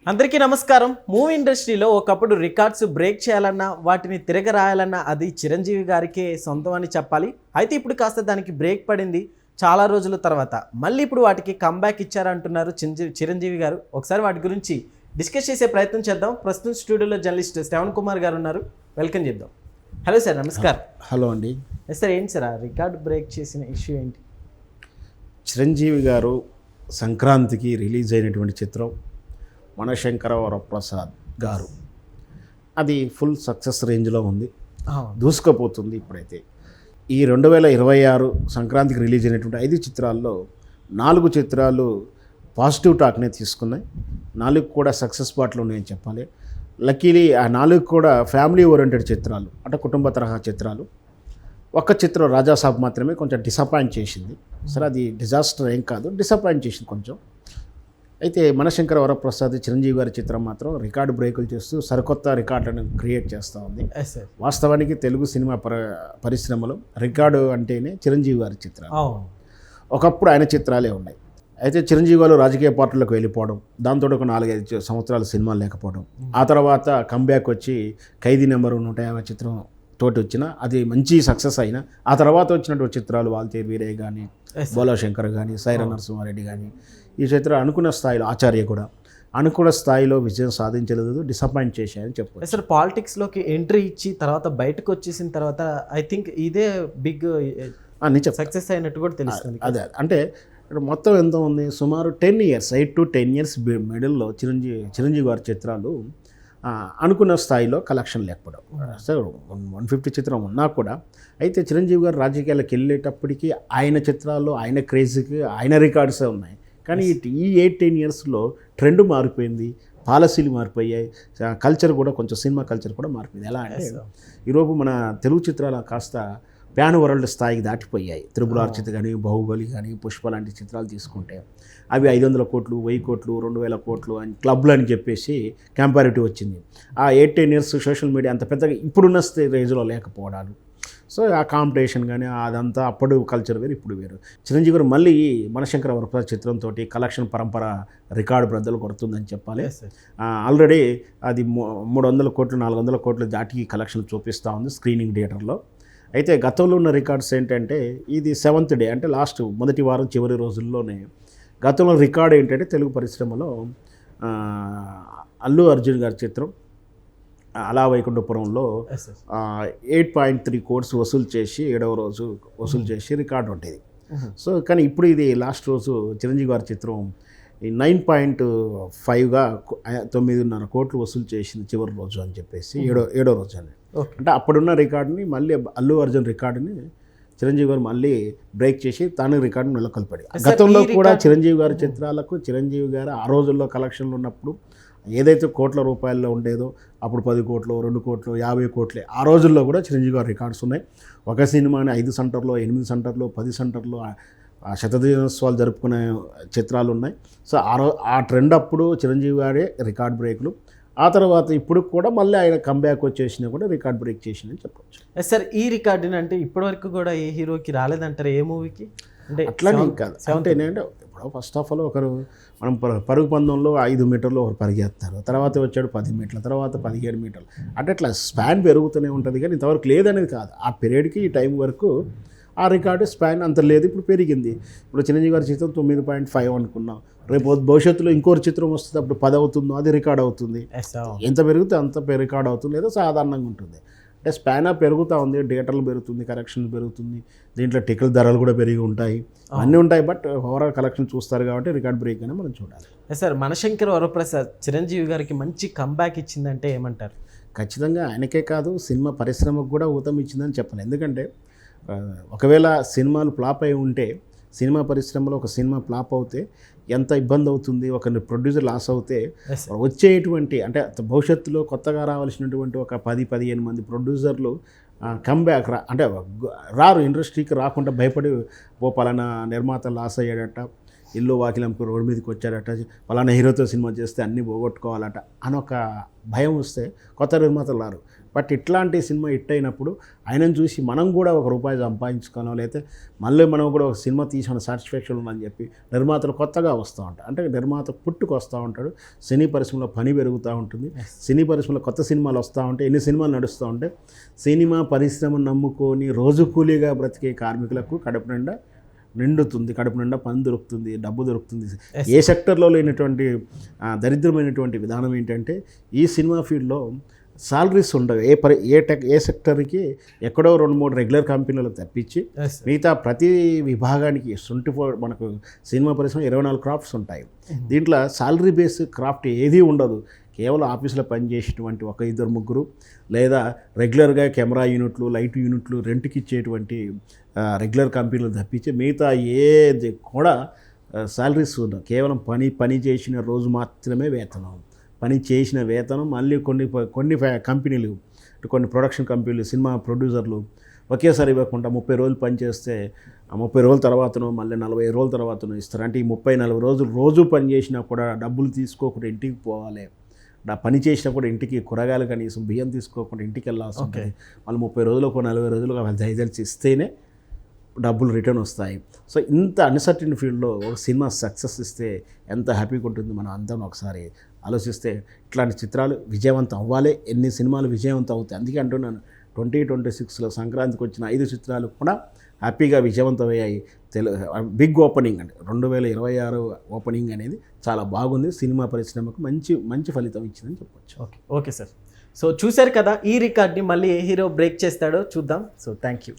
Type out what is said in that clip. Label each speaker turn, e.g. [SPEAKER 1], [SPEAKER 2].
[SPEAKER 1] అందరికీ నమస్కారం. మూవీ ఇండస్ట్రీలో ఒకప్పుడు రికార్డ్స్ బ్రేక్ చేయాలన్నా వాటిని తిరగరాయాలన్నా అది చిరంజీవి గారికే సొంతం అని చెప్పాలి. అయితే ఇప్పుడు కాస్త దానికి బ్రేక్ పడింది చాలా రోజుల తర్వాత. మళ్ళీ ఇప్పుడు వాటికి కంబ్యాక్ ఇచ్చారంటున్నారు చిరంజీవి గారు. ఒకసారి వాటి గురించి డిస్కస్ చేసే ప్రయత్నం చేద్దాం. ప్రస్తుతం స్టూడియోలో జర్నలిస్ట్ శ్రవణ్ కుమార్ గారు ఉన్నారు. వెల్కమ్ చేద్దాం. హలో సార్, నమస్కారం.
[SPEAKER 2] హలో అండి.
[SPEAKER 1] సార్, ఏంటి సార్ రికార్డ్ బ్రేక్ చేసిన ఇష్యూ ఏంటి?
[SPEAKER 2] చిరంజీవి గారు సంక్రాంతికి రిలీజ్ అయినటువంటి చిత్రం మనశంకర వరప్రసాద్ గారు, అది ఫుల్ సక్సెస్ రేంజ్లో ఉంది, దూసుకుపోతుంది. ఇప్పుడైతే ఈ 2026 సంక్రాంతికి రిలీజ్ అయినటువంటి 5 చిత్రాల్లో 4 చిత్రాలు పాజిటివ్ టాక్నే తీసుకున్నాయి. 4 కూడా సక్సెస్ బాటలో ఉన్నాయని చెప్పాలి. లక్కీలీ ఆ 4 కూడా ఫ్యామిలీ ఓరియంటెడ్ చిత్రాలు, అంటే కుటుంబ తరహా చిత్రాలు. ఒక్క చిత్రం రాజాసాబ్ మాత్రమే కొంచెం డిసప్పాయింట్ చేసింది. సరే, అది డిజాస్టర్ ఏం కాదు, డిసప్పాయింట్ చేసింది కొంచెం. అయితే మనశంకర వరప్రసాద్ చిరంజీవి గారి చిత్రం మాత్రం రికార్డు బ్రేకులు చేస్తూ సరికొత్త రికార్డులను క్రియేట్ చేస్తూ ఉంది. వాస్తవానికి తెలుగు సినిమా పరిశ్రమలో రికార్డు అంటేనే చిరంజీవి గారి చిత్రాలు. ఒకప్పుడు ఆయన చిత్రాలే ఉన్నాయి. అయితే చిరంజీవి గారు రాజకీయ పార్టీలకు వెళ్ళిపోవడం, దాంతో ఒక 4-5 సంవత్సరాల సినిమాలు లేకపోవడం, ఆ తర్వాత కంబ్యాక్ వచ్చి ఖైదీ నెంబరు 150 చిత్రం తోటి వచ్చిన అది మంచి సక్సెస్ అయినా, ఆ తర్వాత వచ్చినటువంటి చిత్రాలు వాల్తేరు వీరయ్య కానీ, బోలాశంకర్ కానీ, సైరా నరసింహారెడ్డి కానీ, ఈ చిత్రాలు అనుకున్న స్థాయిలో, ఆచార్య కూడా అనుకున్న స్థాయిలో విజయం సాధించలేదు, డిసప్పాయింట్ చేశాయని చెప్పారు.
[SPEAKER 1] సార్, పాలిటిక్స్లోకి ఎంట్రీ ఇచ్చి తర్వాత బయటకు వచ్చేసిన తర్వాత ఐ థింక్ ఇదే బిగ్ సక్సెస్ అయినట్టు కూడా తెలుస్తుంది.
[SPEAKER 2] అదే అంటే మొత్తం ఎంత ఉంది, సుమారు 10 years 8 to 10 years మిడిల్లో చిరంజీవి గారి చిత్రాలు అనుకున్న స్థాయిలో కలెక్షన్ లేకపోవడం. సార్, 150 చిత్రం ఉన్నా కూడా, అయితే చిరంజీవి గారు రాజకీయాలకు వెళ్ళేటప్పటికీ ఆయన చిత్రాల్లో ఆయన క్రేజ్కి ఆయన రికార్డ్సే ఉన్నాయి. కానీ ఈ 8-10 yearsలో ట్రెండ్ మారిపోయింది, పాలసీలు మారిపోయాయి, కల్చర్ కూడా కొంచెం సినిమా కల్చర్ కూడా మారిపోయింది. ఎలా అంటే ఈరోజు మన తెలుగు చిత్రాలు కాస్త ప్యాన్ వరల్డ్ స్థాయికి దాటిపోయాయి. త్రిపుల్ ఆర్ చిత్ర కానీ, బాహుబలి కానీ, పుష్ప లాంటి చిత్రాలు తీసుకుంటే అవి 500 కోట్లు, 1000 కోట్లు, 2000 కోట్లు అని క్లబ్లు అని చెప్పేసి కంపారిటివ్ వచ్చింది. ఆ 8-10 years సోషల్ మీడియా అంత పెద్దగా ఇప్పుడున్న రేంజ్లో లేకపోవడాలు. సో ఆ కాంపిటీషన్ కానీ అదంతా అప్పుడు కల్చర్ వేరు, ఇప్పుడు వేరు. చిరంజీవి గారు మళ్ళీ మనశంకర వరప్రసాద్ చిత్రంతో కలెక్షన్ పరంపర రికార్డు బ్రద్దలు కొడుతుందని చెప్పాలి. ఆల్రెడీ అది 300 కోట్లు 400 కోట్లు దాటి కలెక్షన్ చూపిస్తూ ఉంది స్క్రీనింగ్ థియేటర్లో. అయితే గతంలో ఉన్న రికార్డ్స్ ఏంటంటే, ఇది 7th డే అంటే లాస్ట్ మొదటి వారం చివరి రోజుల్లోనే గతంలో రికార్డ్ ఏంటంటే, తెలుగు పరిశ్రమలో అల్లు అర్జున్ గారి చిత్రం అలా వైకుంఠపురంలో 8.3 crores వసూలు చేసి 7వ రోజు వసూలు చేసి రికార్డు ఉండేది. సో కానీ ఇప్పుడు ఇది లాస్ట్ రోజు చిరంజీవి గారి చిత్రం 9.5గా 9.5 కోట్లు వసూలు చేసింది చివరి రోజు అని చెప్పేసి, ఏడో రోజు అని. అంటే అప్పుడున్న రికార్డుని మళ్ళీ అల్లు అర్జున్ రికార్డుని చిరంజీవి గారు మళ్ళీ బ్రేక్ చేసి తాను రికార్డును నెలకొల్పాడు. గతంలో కూడా చిరంజీవి గారి చిత్రాలకు చిరంజీవి గారు ఆ రోజుల్లో కలెక్షన్లు ఉన్నప్పుడు ఏదైతే కోట్ల రూపాయల్లో ఉండేదో, అప్పుడు 10 కోట్లు, 2 కోట్లు, 50 కోట్లే ఆ రోజుల్లో కూడా చిరంజీవి గారి రికార్డ్స్ ఉన్నాయి. ఒక సినిమాని 5 సెంటర్లో, 8 సెంటర్లో, 10 సెంటర్లో శతదినోత్సవాలు జరుపుకునే చిత్రాలు ఉన్నాయి. సో ఆ ట్రెండ్ అప్పుడు చిరంజీవి గారే రికార్డ్ బ్రేక్లు. ఆ తర్వాత ఇప్పుడు కూడా మళ్ళీ ఆయన కంబ్యాక్ వచ్చేసినా కూడా రికార్డ్ బ్రేక్ చేసిందని చెప్పవచ్చు.
[SPEAKER 1] సార్, ఈ రికార్డుని అంటే ఇప్పటివరకు కూడా ఏ హీరోకి రాలేదంటారు, ఏ మూవీకి? అంటే
[SPEAKER 2] అట్లానే కాదు, అంటే ఏంటంటే ఇప్పుడు ఫస్ట్ ఆఫ్ ఆల్ ఒకరు మనం పరుగు పందెంలో 5 మీటర్లు ఒకరు పరిగెత్తారు, తర్వాత వచ్చాడు 10 మీటర్లు, తర్వాత 17 మీటర్లు, అంటే అట్లా స్పాన్ పెరుగుతూనే ఉంటుంది. కానీ ఇంతవరకు లేదనేది కాదు, ఆ పీరియడ్కి ఈ టైం వరకు ఆ రికార్డు స్పాన్ అంత లేదు, ఇప్పుడు పెరిగింది. ఇప్పుడు చిరంజీవి గారి చిత్రం 9.5 అనుకున్నాం, రేపు భవిష్యత్తులో ఇంకోటి చిత్రం వస్తుంది, అప్పుడు 10 అవుతుందో అది రికార్డ్ అవుతుంది. ఎంత పెరిగితే అంత రికార్డ్ అవుతుంది, లేదా సాధారణంగా ఉంటుంది. అంటే స్పాన్ పెరుగుతూ ఉంది, థియేటర్లు పెరుగుతుంది, కలెక్షన్ పెరుగుతుంది, దీంట్లో టికెట్ ధరలు కూడా పెరిగి ఉంటాయి, అన్నీ ఉంటాయి. బట్ ఓవరాల్ కలెక్షన్ చూస్తారు కాబట్టి రికార్డ్ బ్రేక్ అని మనం చూడాలి.
[SPEAKER 1] సార్, మనశంకర వరప్రసాద్ చిరంజీవి గారికి మంచి కంబ్యాక్ ఇచ్చిందంటే ఏమంటారు?
[SPEAKER 2] ఖచ్చితంగా ఆయనకే కాదు, సినిమా పరిశ్రమకు కూడా ఊతం ఇచ్చిందని చెప్పాలి. ఎందుకంటే ఒకవేళ సినిమాలు ఫ్లాప్ అయి ఉంటే, సినిమా పరిశ్రమలో ఒక సినిమా ఫ్లాప్ అవుతే ఎంత ఇబ్బంది అవుతుంది, ఒక ప్రొడ్యూసర్ లాస్ అవుతే వచ్చేటువంటి, అంటే భవిష్యత్తులో కొత్తగా రావాల్సినటువంటి ఒక 10-15 మంది ప్రొడ్యూసర్లు కంబ్యాక్ అంటే రారు, ఇండస్ట్రీకి రాకుండా భయపడి పలానా నిర్మాత లాస్ అయ్యాడట, ఇల్లు వాకిలంకు రోడ్డు మీదకి వచ్చాడట, పలానా హీరోతో సినిమా చేస్తే అన్నీ పోగొట్టుకోవాలట అని ఒక భయం వస్తే కొత్త నిర్మాతలు రారు. బట్ ఇట్లాంటి సినిమా హిట్ అయినప్పుడు ఆయనను చూసి మనం కూడా ఒక రూపాయి సంపాదించుకోనో, లేకపోతే మళ్ళీ మనం కూడా ఒక సినిమా తీసిన సాటిస్ఫాక్షన్ ఉందని చెప్పి నిర్మాతలు కొత్తగా వస్తూ ఉంటారు. అంటే నిర్మాత పుట్టుకు వస్తూ ఉంటాడు, సినీ పరిశ్రమలో పని పెరుగుతూ ఉంటుంది, సినీ పరిశ్రమలో కొత్త సినిమాలు వస్తూ ఉంటాయి, ఎన్ని సినిమాలు నడుస్తూ ఉంటాయి. సినిమా పరిశ్రమను నమ్ముకొని రోజు కూలీగా బ్రతికే కార్మికులకు కడుపు నిండా నిండుతుంది, కడుపు నిండా పని దొరుకుతుంది, డబ్బు దొరుకుతుంది. ఏ సెక్టర్లో లేనటువంటి దరిద్రమైనటువంటి విధానం ఏంటంటే ఈ సినిమా ఫీల్డ్లో సాలరీస్ ఉండవు. ఏ సెక్టర్కి ఎక్కడో 2-3 రెగ్యులర్ కంపెనీలకు తప్పించి మిగతా ప్రతి విభాగానికి 24 మనకు సినిమా పరిశ్రమ 24 క్రాఫ్ట్స్ ఉంటాయి. దీంట్లో సాలరీ బేస్ క్రాఫ్ట్ ఏదీ ఉండదు. కేవలం ఆఫీసులో పనిచేసేటువంటి 1-2-3 లేదా రెగ్యులర్గా కెమెరా యూనిట్లు, లైట్ యూనిట్లు రెంట్కి ఇచ్చేటువంటి రెగ్యులర్ కంపెనీలు తప్పించి మిగతా ఏది కూడా సాలరీస్ ఉండవు. కేవలం పని చేసిన రోజు మాత్రమే వేతనం, పని చేసిన వేతనం. మళ్ళీ కొన్ని కంపెనీలు, కొన్ని ప్రొడక్షన్ కంపెనీలు, సినిమా ప్రొడ్యూసర్లు ఒకేసారి ఇవ్వకుండా 30 రోజులు పనిచేస్తే 30 రోజుల తర్వాతనో మళ్ళీ 40 రోజుల తర్వాతనో ఇస్తారు. అంటే ఈ 30-40 రోజులు రోజు పని చేసినా కూడా డబ్బులు తీసుకోకుండా ఇంటికి పోవాలి. పని చేసినా కూడా ఇంటికి కూరగాయలు కనీసం బియ్యం తీసుకోకుండా ఇంటికి వెళ్ళాల్సి ఉంటుంది. మళ్ళీ 30 రోజులకు 40 రోజులకు వాళ్ళు దయచేసి ఇస్తేనే డబ్బులు రిటర్న్ వస్తాయి. సో ఇంత అన్సర్టన్ ఫీల్డ్లో ఒక సినిమా సక్సెస్ ఇస్తే ఎంత హ్యాపీగా ఉంటుంది మనం అందరం ఒకసారి ఆలోచిస్తే. ఇట్లాంటి చిత్రాలు విజయవంతం అవ్వాలి, ఎన్ని సినిమాలు విజయవంతం అవుతాయి. అందుకే అంటున్నాను 2026లో సంక్రాంతికి వచ్చిన 5 చిత్రాలు కూడా హ్యాపీగా విజయవంతమయ్యాయి. బిగ్ ఓపెనింగ్ అంటే 2026 ఓపెనింగ్ అనేది చాలా బాగుంది. సినిమా పరిశ్రమకు మంచి ఫలితం ఇచ్చిందని చెప్పొచ్చు.
[SPEAKER 1] Okay sir. సో చూశారు కదా, ఈ రికార్డ్ని మళ్ళీ ఏ హీరో బ్రేక్ చేస్తాడో చూద్దాం. So thank you.